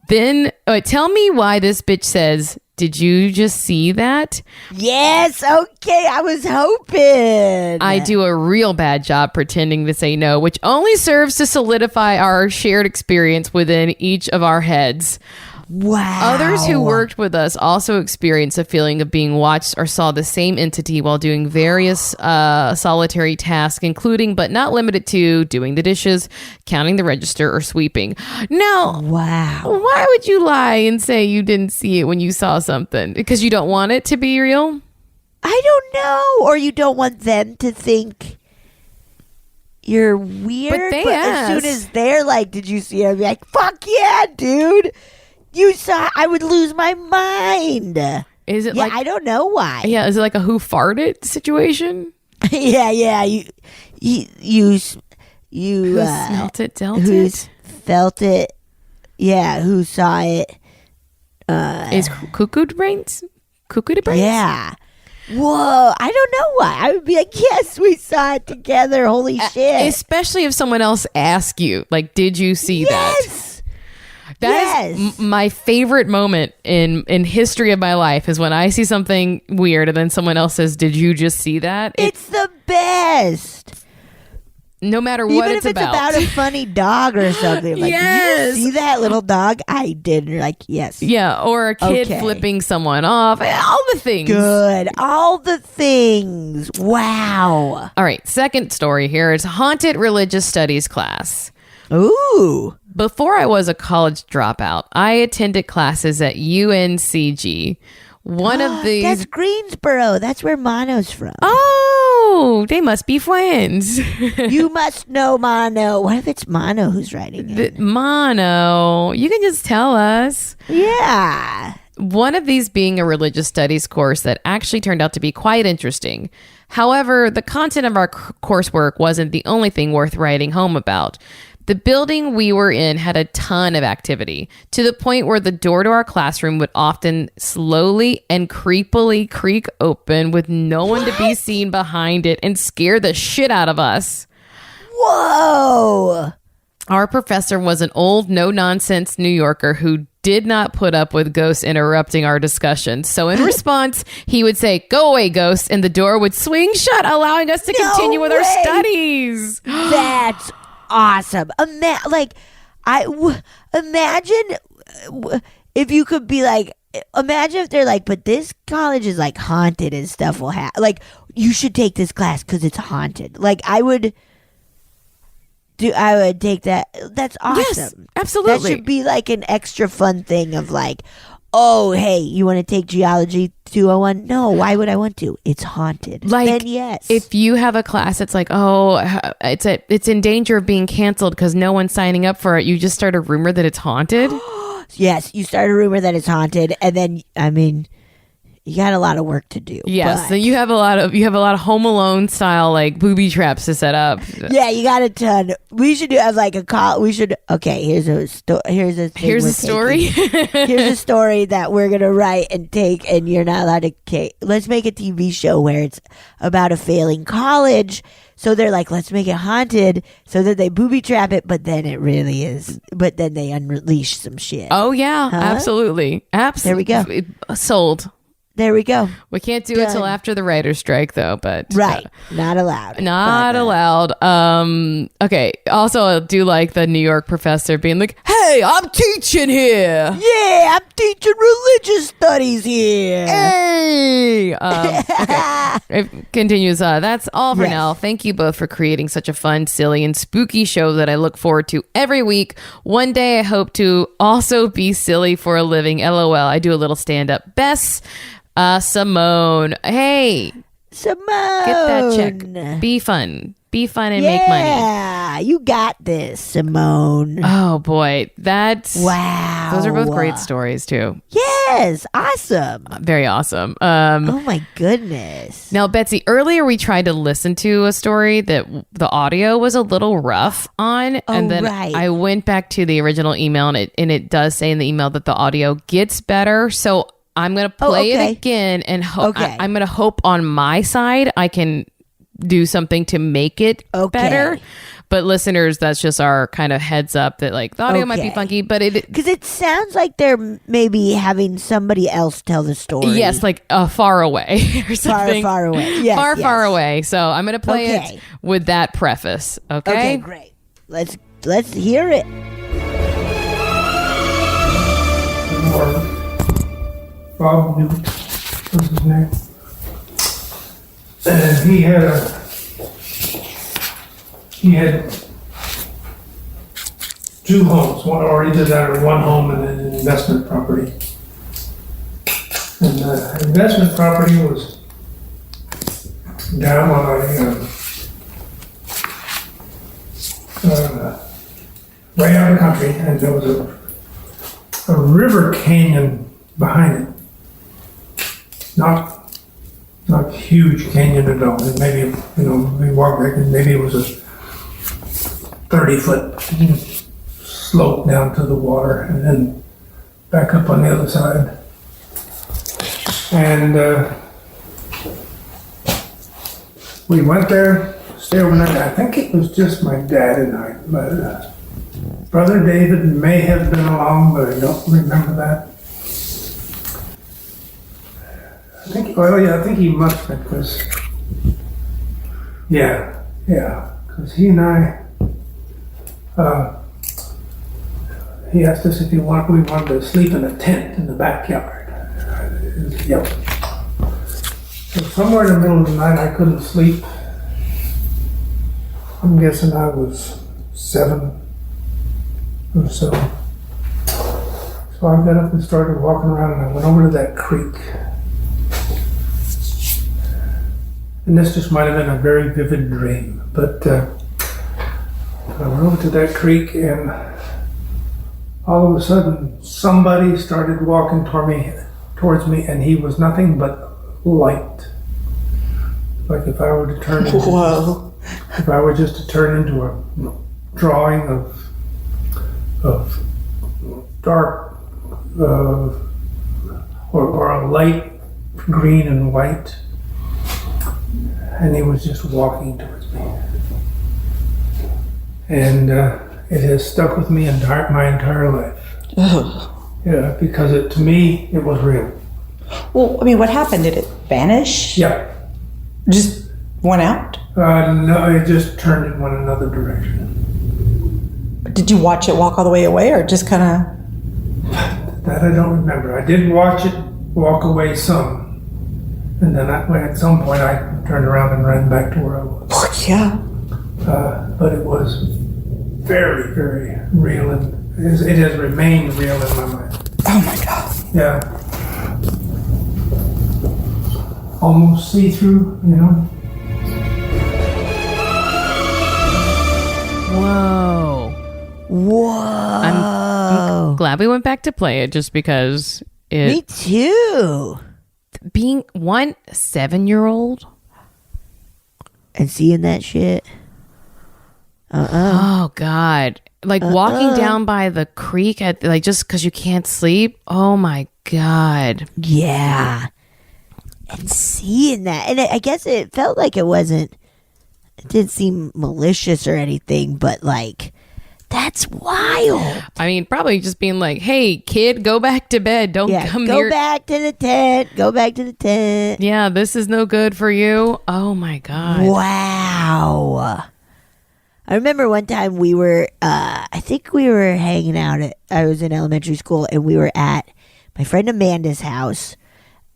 Then, tell me why this bitch says, "Did you just see that?" Yes. Okay. I was hoping. I do a real bad job pretending to say no, which only serves to solidify our shared experience within each of our heads. Wow. Others who worked with us also experienced a feeling of being watched or saw the same entity while doing various solitary tasks, including but not limited to doing the dishes, counting the register, or sweeping. Now, wow. Why would you lie and say you didn't see it when you saw something? Because you don't want it to be real? I don't know. Or you don't want them to think you're weird. But as soon as they're like, "Did you see it?" I'd be like, "Fuck yeah, dude. You saw," I would lose my mind. Is it I don't know why. Yeah, is it like a who farted situation? Yeah. You Who smelt it, dealt who's it? Felt it. Yeah, who saw it. Is cuckoo brains? Yeah. Whoa, I don't know why. I would be like, "Yes, we saw it together. Holy shit." Especially if someone else asks you, like, "Did you see that?" That is my favorite moment in history of my life is when I see something weird and then someone else says, "Did you just see that?" It's the best. No matter what Even it's if it's about. a funny dog or something. Like, Yes. "Did you see that little dog?" I did. And you're like, "Yes." Yeah, or a kid flipping someone off. All the things. Good. All the things. Wow. All right, second story here is haunted religious studies class. Ooh. Before I was a college dropout, I attended classes at UNCG. One of these... That's Greensboro. That's where Mono's from. Oh, they must be friends. You must know Mono. What if it's Mono who's writing it? Mono, you can just tell us. Yeah. One of these being a religious studies course that actually turned out to be quite interesting. However, the content of our coursework wasn't the only thing worth writing home about. The building we were in had a ton of activity, to the point where the door to our classroom would often slowly and creepily creak open with no one to be seen behind it and scare the shit out of us. Whoa! Our professor was an old, no-nonsense New Yorker who did not put up with ghosts interrupting our discussion. So in response, he would say, "Go away, ghost," and the door would swing shut, allowing us to continue with our studies. That's awesome. Imagine if you could be like, imagine if they're like, but this college is like haunted and stuff will happen. Like, you should take this class because it's haunted. Like, I would take that. That's awesome. Yes, absolutely. That should be like an extra fun thing of like, oh, hey, you want to take Geology 201? No, why would I want to? It's haunted. Like, then yes. If you have a class that's like, oh, it's in danger of being canceled because no one's signing up for it, you just start a rumor that it's haunted. Yes, you start a rumor that it's haunted, and then, I mean, you got a lot of work to do. Yes, so you have a lot of Home Alone style like booby traps to set up. Yeah, you got a ton. We should do have like a call. We should. Okay, here's a story. Here's a story. Here's a story that we're gonna write and take, and you're not allowed to. Let's make a TV show where it's about a failing college. So they're like, let's make it haunted, so that they booby trap it, but then it really is. But then they unleash some shit. Oh yeah, absolutely. There we go. Sold. There we go. We can't do it till after the writer's strike, though. But right, not allowed. Not allowed. Okay. Also, I do like the New York professor being like, "Hey, I'm teaching here. Yeah, I'm teaching religious studies here. Hey." Okay. It continues. That's all for now. Thank you both for creating such a fun, silly, and spooky show that I look forward to every week. One day, I hope to also be silly for a living. LOL. I do a little stand-up. Bess. Symone. Hey, Symone. get that check. Be fun and make money. Yeah, you got this, Symone. Oh boy, that's wow. Those are both great stories too. Yes, awesome. Very awesome. Oh my goodness. Now, Betsy, earlier we tried to listen to a story that the audio was a little rough on, and then I went back to the original email, and it does say in the email that the audio gets better. So I'm going to play it again and hope. I'm going to hope on my side I can do something to make it better. But listeners, that's just our kind of heads up that like the audio might be funky, but because it sounds like they're maybe having somebody else tell the story. Yes, like far away or something. Far away. Yes, far away. So I'm going to play it with that preface. Okay. Okay, great. Let's hear it. Bob Newt was his name. And he had two homes, or either that or one home and then an investment property. And the investment property was down on way out of the country, and there was a river canyon behind it. Not huge canyon at all. Maybe, we walked back and maybe it was a 30-foot slope down to the water and then back up on the other side. And we went there, stayed overnight. I think it was just my dad and I. But Brother David may have been along, but I don't remember that. I think he must have, because, because he and I, he asked us if we wanted to sleep in a tent in the backyard. Yep. So somewhere in the middle of the night, I couldn't sleep. I'm guessing I was 7 or so. So I got up and started walking around, and I went over to that creek. And this just might have been a very vivid dream, but I went over to that creek, and all of a sudden somebody started walking toward me towards me, and he was nothing but light. Like if I were to turn into, Whoa. if I were just to turn into a drawing of dark or a light green and white, and he was just walking towards me. And it has stuck with me my entire life. Ugh. Yeah, because to me, it was real. Well, I mean, what happened? Did it vanish? Yeah. Just went out? No, it just turned in one another direction. Did you watch it walk all the way away, or just kind of? That I don't remember. I did watch it walk away some. And then at some point, I turned around and ran back to where I was. Yeah. But it was very, very real, and it has remained real in my mind. Oh my God. Yeah. Almost see-through, you know? Whoa. Whoa. I'm glad we went back to play it just because Me too. being 7-year-old. And seeing that shit. Oh God. Like walking down by the creek at like just because you can't sleep. Oh my God. Yeah. And seeing that. And I guess it felt like it didn't seem malicious or anything, but like, that's wild. I mean, probably just being like, "Hey, kid, go back to bed. Don't come go near." back to the tent. Go back to the tent. Yeah, this is no good for you. Oh my God. Wow. I remember one time we were, I think we were hanging out I was in elementary school, and we were at my friend Amanda's house,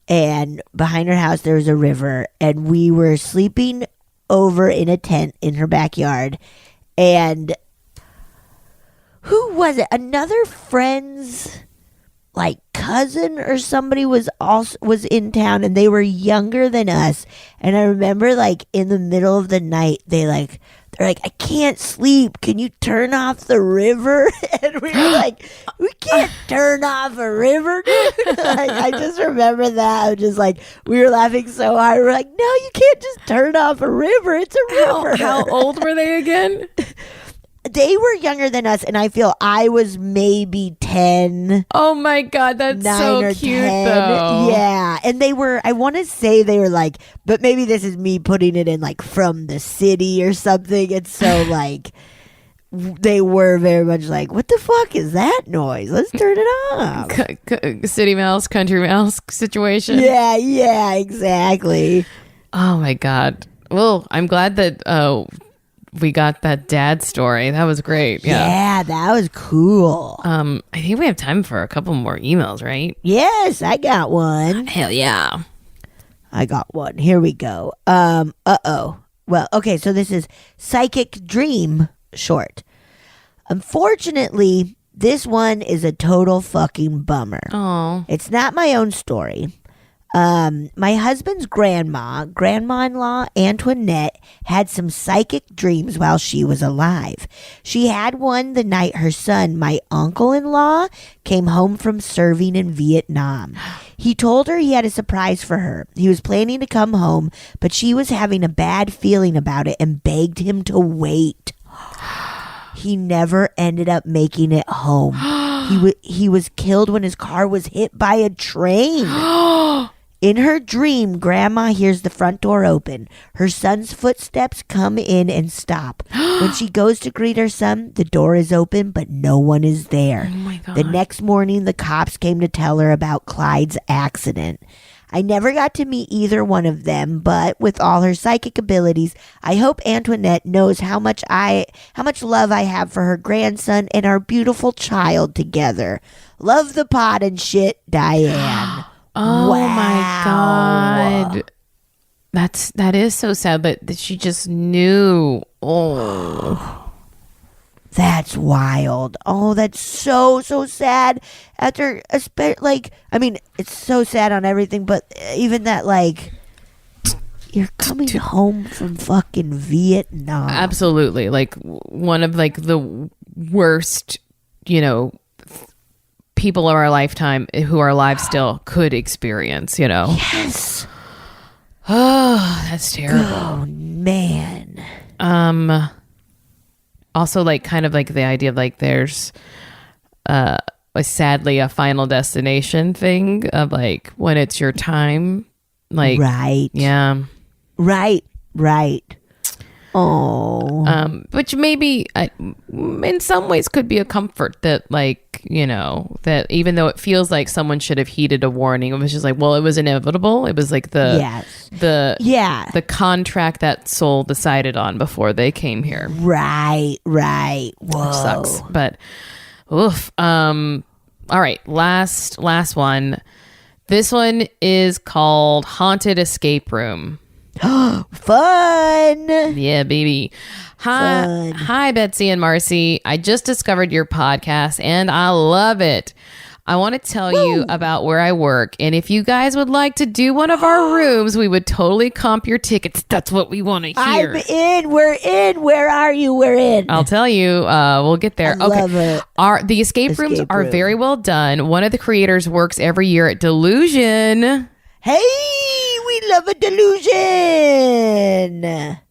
and behind her house there was a river, and we were sleeping over in a tent in her backyard, and who was it? Another friend's like cousin or somebody was in town, and they were younger than us. And I remember like in the middle of the night, they're like, I can't sleep. Can you turn off the river? And we were like, we can't turn off a river, dude. Like, I just remember that. I was just like, we were laughing so hard. We're like, no, you can't just turn off a river. It's a river. How old were they again? They were younger than us, and I feel I was maybe 10. Oh my God, that's 9 so or cute 10. though. Yeah. And they were, I want to say they were like, but maybe this is me putting it in like from the city or something. It's so like, they were very much like, what the fuck is that noise? Let's turn it off. City mouse, country mouse situation. Yeah, exactly. Oh my God. Well, I'm glad that we got that dad story. That was great. Yeah, that was cool. I think we have time for a couple more emails, right? Yes, I got one. Hell yeah. I got one. Here we go. Uh-oh. Well, okay, so this is Psychic Dream short. Unfortunately, this one is a total fucking bummer. Oh. It's not my own story. My husband's grandma-in-law, Antoinette, had some psychic dreams while she was alive. She had one the night her son, my uncle-in-law, came home from serving in Vietnam. He told her he had a surprise for her. He was planning to come home, but she was having a bad feeling about it and begged him to wait. He never ended up making it home. He was killed when his car was hit by a train. In her dream, Grandma hears the front door open. Her son's footsteps come in and stop. When she goes to greet her son, the door is open, but no one is there. Oh my God. The next morning, the cops came to tell her about Clyde's accident. I never got to meet either one of them, but with all her psychic abilities, I hope Antoinette knows how much love I have for her grandson and our beautiful child together. Love the pod and shit, Diane. Oh Wow. my God. That is so sad that she just knew. Oh. That's wild. Oh, that's so sad. After, I mean, it's so sad on everything, but even that, like, you're coming home from fucking Vietnam. Absolutely. Like one of like the worst, people of our lifetime who are alive still could experience, you know. Yes. Oh, that's terrible. Oh man. Also, like, kind of like the idea of like there's sadly a final destination thing of like when it's your time, like, Right. yeah, Right. Oh. which maybe in some ways could be a comfort that, like, you know, that even though it feels like someone should have heeded a warning, it was just like, well, it was inevitable. It was like the contract that soul decided on before they came here. Right. Whoa. Which sucks, but oof. All right, last one. This one is called Haunted Escape Room. Fun. Yeah, baby. Hi, Betsy and Marcy. I just discovered your podcast and I love it. I want to tell you about where I work, and if you guys would like to do one of our rooms, we would totally comp your tickets. That's what we want to hear. I'm in. We're in. Where are you? We're in. I'll tell you. We'll get there. I love it. The escape rooms are very well done. One of the creators works every year at Delusion. Hey, we love a delusion.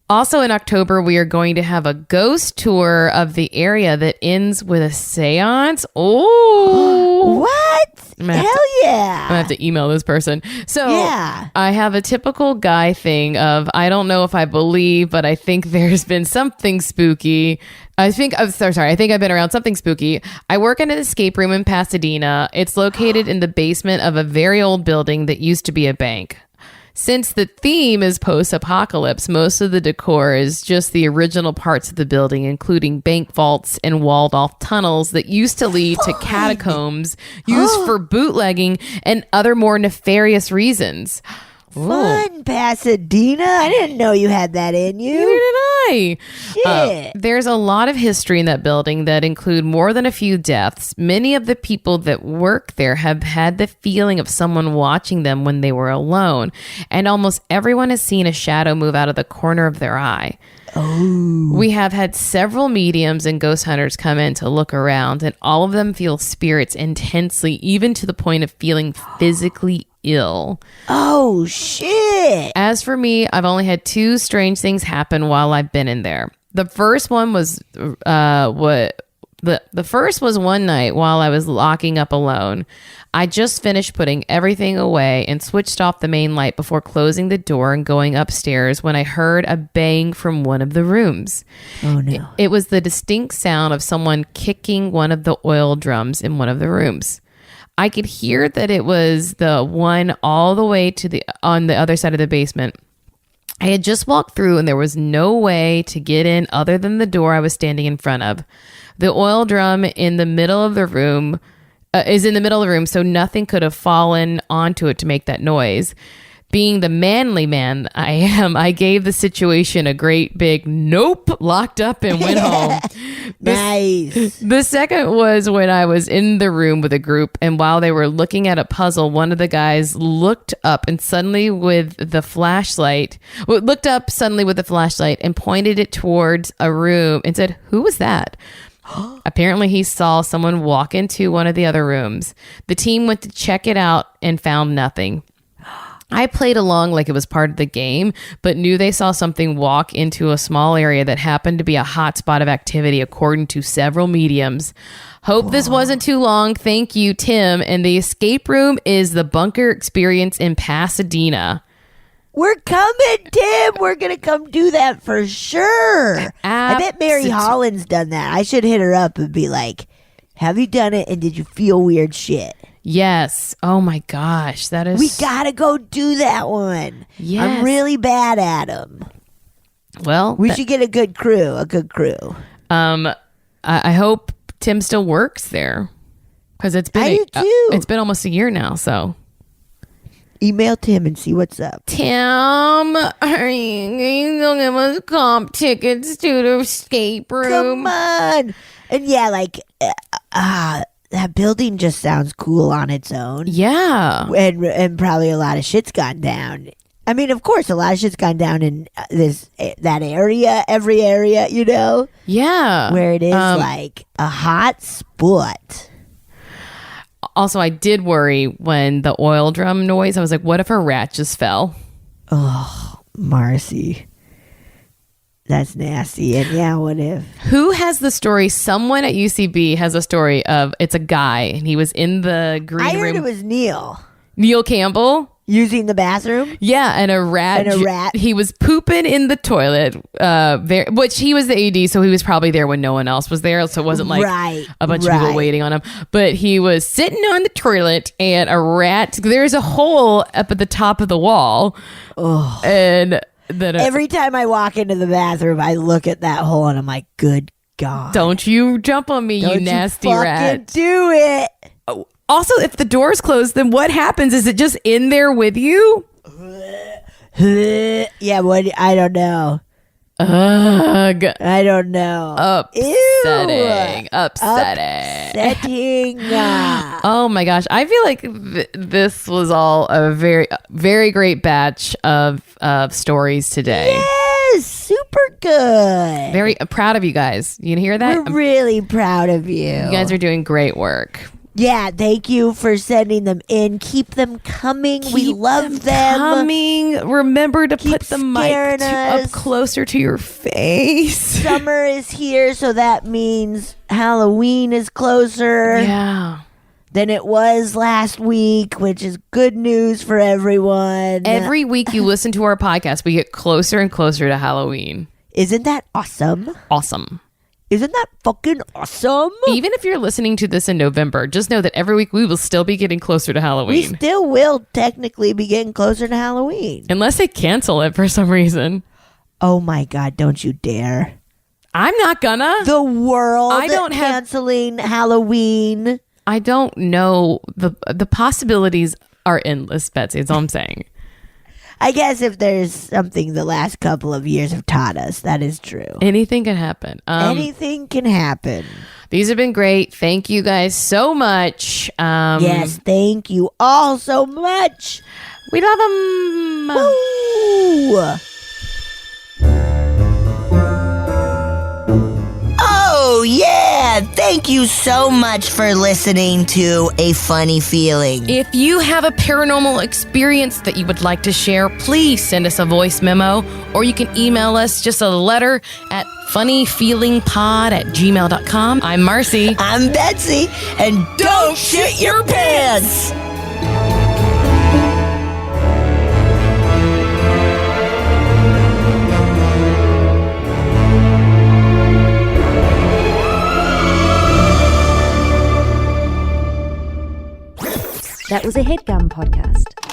Also in October, we are going to have a ghost tour of the area that ends with a seance. Oh, what? Hell yeah. I'm gonna have to email this person. So yeah. I have a typical guy thing of, I don't know if I believe, but I think there's been something spooky. I think I've been around something spooky. I work in an escape room in Pasadena. It's located in the basement of a very old building that used to be a bank. Since the theme is post-apocalypse, most of the decor is just the original parts of the building, including bank vaults and walled-off tunnels that used to lead to catacombs used for bootlegging and other more nefarious reasons. Fun, Pasadena. I didn't know you had that in you. Neither did I. Shit. There's a lot of history in that building that include more than a few deaths. Many of the people that work there have had the feeling of someone watching them when they were alone. And almost everyone has seen a shadow move out of the corner of their eye. Oh. We have had several mediums and ghost hunters come in to look around, and all of them feel spirits intensely, even to the point of feeling physically ill. Oh, shit. As for me, I've only had two strange things happen while I've been in there. The first one was the first was one night while I was locking up alone. I just finished putting everything away and switched off the main light before closing the door and going upstairs when I heard a bang from one of the rooms. Oh, no. It was the distinct sound of someone kicking one of the oil drums in one of the rooms. I could hear that it was the one all the way to on the other side of the basement. I had just walked through and there was no way to get in other than the door I was standing in front of. The oil drum in the middle of the room is in the middle of the room, so nothing could have fallen onto it to make that noise. Being the manly man I am, I gave the situation a great big nope, locked up, and went home. Nice. The second was when I was in the room with a group, and while they were looking at a puzzle, one of the guys looked up suddenly with the flashlight and pointed it towards a room and said, "Who was that?" Apparently he saw someone walk into one of the other rooms. The team went to check it out and found nothing. I played along like it was part of the game, but knew they saw something walk into a small area that happened to be a hot spot of activity according to several mediums. Hope this wasn't too long. Thank you, Tim. And the escape room is the Bunker Experience in Pasadena. We're coming, Tim. We're going to come do that for sure. I bet Mary Holland's done that. I should hit her up and be like, have you done it and did you feel weird shit? Yes. Oh my gosh. That is. We got to go do that one. Yes. I'm really bad at them. Well, we should get a good crew. I hope Tim still works there because it's been it's been almost a year now. So email Tim and see what's up. Tim, are you going to give us comp tickets to the escape room? Come on. And yeah, like, that building just sounds cool on its own. Yeah. And probably a lot of shit's gone down. I mean, of course, a lot of shit's gone down in that area, every area, you know? Yeah. Where it is like a hot spot. Also, I did worry when the oil drum noise. I was like, what if a rat just fell? Oh, Marcy. That's nasty. And yeah, what if? Who has the story? Someone at UCB has a story of it's a guy and he was in the green I room. heard it was Neil Neil Campbell. using the bathroom. Yeah, and a rat. He was pooping in the toilet, which he was the AD, so he was probably there when no one else was there. So it wasn't like a bunch of people waiting on him. But he was sitting on the toilet, and a rat. There's a hole up at the top of the wall, and then Every time I walk into the bathroom, I look at that hole, and I'm like, "Good God! Don't you jump on me, you nasty rat! Do it." Also, if the door's closed, then what happens? Is it just in there with you? Yeah, what? I don't know. Ugh. I don't know. Upsetting. Oh my gosh. I feel like this was all a very, very great batch of stories today. Yes, super good. Very proud of you guys. You can hear that? We're really proud of you. You guys are doing great work. Yeah, thank you for sending them in. Keep them coming. We love them. Coming. Remember to Keep put the mic scaring us. up closer to your face. Summer is here, so that means Halloween is closer than it was last week, which is good news for everyone. Every week you listen to our podcast, we get closer and closer to Halloween. Isn't that awesome? Awesome. Isn't that fucking awesome? Even if you're listening to this in November, just know that every week we will still be getting closer to Halloween. We still will technically be getting closer to Halloween. Unless they cancel it for some reason. Oh my God, don't you dare. I'm not gonna. The world canceling Halloween. I don't know. The possibilities are endless, Betsy. That's all I'm saying. I guess if there's something the last couple of years have taught us, that is true. Anything can happen. Anything can happen. These have been great. Thank you guys so much. Yes, thank you all so much. We love them. Woo! Oh, yeah. Thank you so much for listening to A Funny Feeling. If you have a paranormal experience that you would like to share, please send us a voice memo, or you can email us just a letter at funnyfeelingpod@gmail.com. I'm Marcy. I'm Betsy. And don't shit your pants. That was a HeadGum podcast.